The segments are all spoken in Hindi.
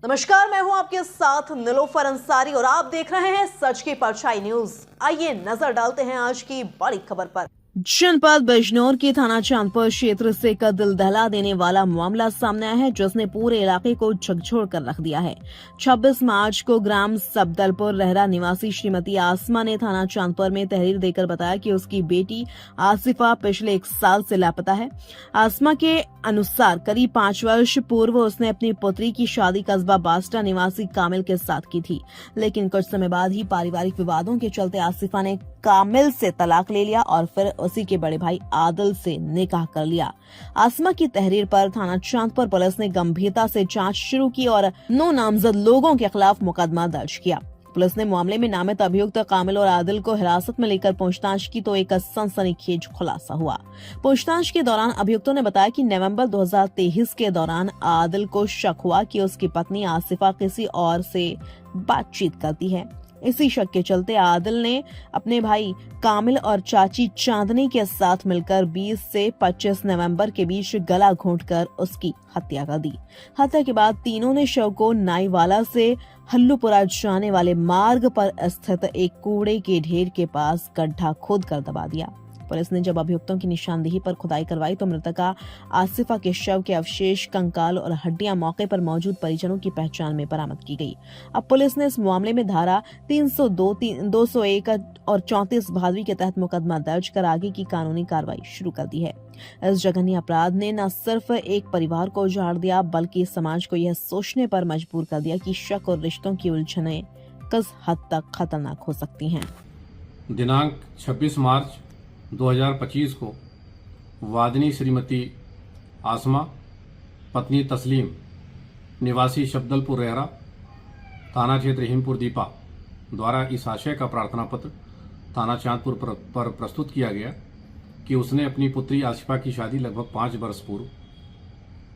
नमस्कार, मैं हूं आपके साथ निलोफर अंसारी और आप देख रहे हैं सच की परछाई न्यूज। आइए नजर डालते हैं आज की बड़ी खबर पर। जनपद बिजनौर के थाना चांदपुर क्षेत्र से एक दिल दहला देने वाला मामला सामने आया है, जिसने पूरे इलाके को झकझोर कर रख दिया है। 26 मार्च को ग्राम सबदलपुर रहरा निवासी श्रीमती आसमा ने थाना चांदपुर में तहरीर देकर बताया कि उसकी बेटी आसिफा पिछले 1 साल से लापता है। आसमा के अनुसार करीब 5 वर्ष पूर्व उसने अपनी पुत्री की शादी कस्बा बास्टा निवासी कामिल के साथ की थी, लेकिन कुछ समय बाद ही पारिवारिक विवादों के चलते आसिफा ने कामिल से तलाक ले लिया और फिर उसी के बड़े भाई आदिल से निकाह कर लिया। आसमा की तहरीर पर थाना चांदपुर पुलिस ने गंभीरता से जांच शुरू की और 9 नामजद लोगों के खिलाफ मुकदमा दर्ज किया। पुलिस ने मामले में नामित अभियुक्त कामिल और आदिल को हिरासत में लेकर पूछताछ की तो एक सनसनीखेज खुलासा हुआ। पूछताछ के दौरान अभियुक्तों ने बताया कि नवंबर 2023 के दौरान आदिल को शक हुआ कि उसकी पत्नी आसिफा किसी और से बातचीत करती है। इसी शक के चलते आदिल ने अपने भाई कामिल और चाची चांदनी के साथ मिलकर 20 से 25 नवंबर के बीच गला घोंटकर उसकी हत्या कर दी। हत्या के बाद तीनों ने शव को नाईवाला से हल्लूपुरा जाने वाले मार्ग पर स्थित एक कूड़े के ढेर के पास गड्ढा खोदकर दबा दिया। पुलिस ने जब अभियुक्तों की निशानदेही पर खुदाई करवाई तो मृतका आसिफा के शव के अवशेष, कंकाल और हड्डियां मौके पर मौजूद परिजनों की पहचान में बरामद की गई। अब पुलिस ने इस मामले में धारा 302, 201 और 34 भादवी के तहत मुकदमा दर्ज कर आगे की कानूनी कार्रवाई शुरू कर दी है। इस जघन्य अपराध ने न सिर्फ एक परिवार को उजाड़ दिया, बल्कि समाज को यह सोचने पर मजबूर कर दिया कि शक और रिश्तों की उलझनें किस हद तक खतरनाक हो सकती हैं। दिनांक 26 मार्च 2025 को वादनी श्रीमती आसमा पत्नी तस्लीम निवासी शब्दलपुर रहरा थाना क्षेत्र हिमपुर दीपा द्वारा इस आशय का प्रार्थना पत्र थाना चांदपुर पर प्रस्तुत किया गया कि उसने अपनी पुत्री आसिफा की शादी लगभग 5 वर्ष पूर्व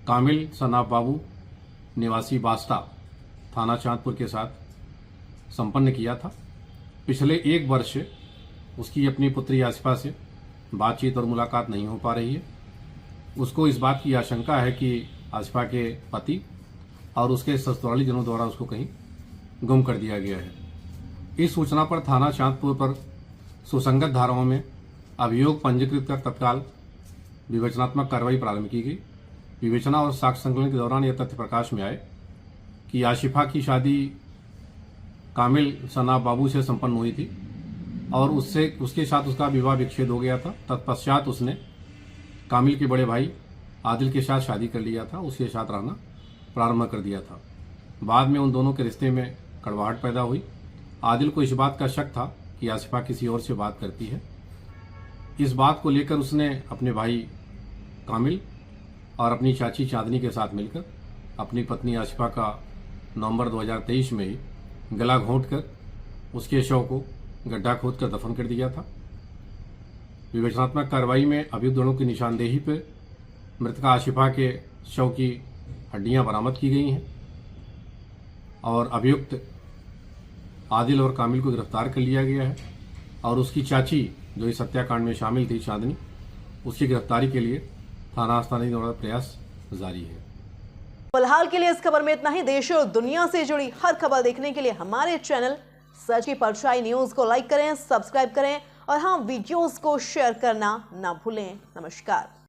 कामिल सनाब बाबू निवासी बास्ता थाना चांदपुर के साथ संपन्न किया था। पिछले 1 वर्ष से उसकी अपनी पुत्री आसिफा से बातचीत और मुलाकात नहीं हो पा रही है। उसको इस बात की आशंका है कि आसिफा के पति और उसके ससुराली जनों द्वारा उसको कहीं गुम कर दिया गया है। इस सूचना पर थाना चांदपुर पर सुसंगत धाराओं में अभियोग पंजीकृत कर तत्काल विवेचनात्मक कार्रवाई प्रारंभ की गई। विवेचना और साक्ष्य संकलन के दौरान यह तथ्य प्रकाश में आए कि आसिफा की शादी कामिल सनाब बाबू से संपन्न हुई थी और उसके साथ उसका विवाह विच्छेद हो गया था। तत्पश्चात उसने कामिल के बड़े भाई आदिल के साथ शादी कर लिया था, उसके साथ रहना प्रारंभ कर दिया था। बाद में उन दोनों के रिश्ते में कड़वाहट पैदा हुई। आदिल को इस बात का शक था कि आसिफा किसी और से बात करती है। इस बात को लेकर उसने अपने भाई कामिल और अपनी चाची चांदनी के साथ मिलकर अपनी पत्नी आसिफा का नवंबर 2023 में ही गला घोंटकर उसके शव को गड्ढा खोदकर दफन कर दिया था। विवेचनात्मक कार्रवाई में अभियुक्त दोनों की निशानदेही पर मृतका आसिफा के शव की हड्डियां बरामद की गई हैं और अभियुक्त आदिल और कामिल को गिरफ्तार कर लिया गया है और उसकी चाची जो इस हत्याकांड में शामिल थी चांदनी, उसकी गिरफ्तारी के लिए थाना स्थानीय द्वारा प्रयास जारी है। फिलहाल के लिए इस खबर में इतना ही। देश और दुनिया से जुड़ी हर खबर देखने के लिए हमारे चैनल सच की परछाई न्यूज को लाइक करें, सब्सक्राइब करें और हाँ, वीडियोस को शेयर करना ना भूलें। नमस्कार।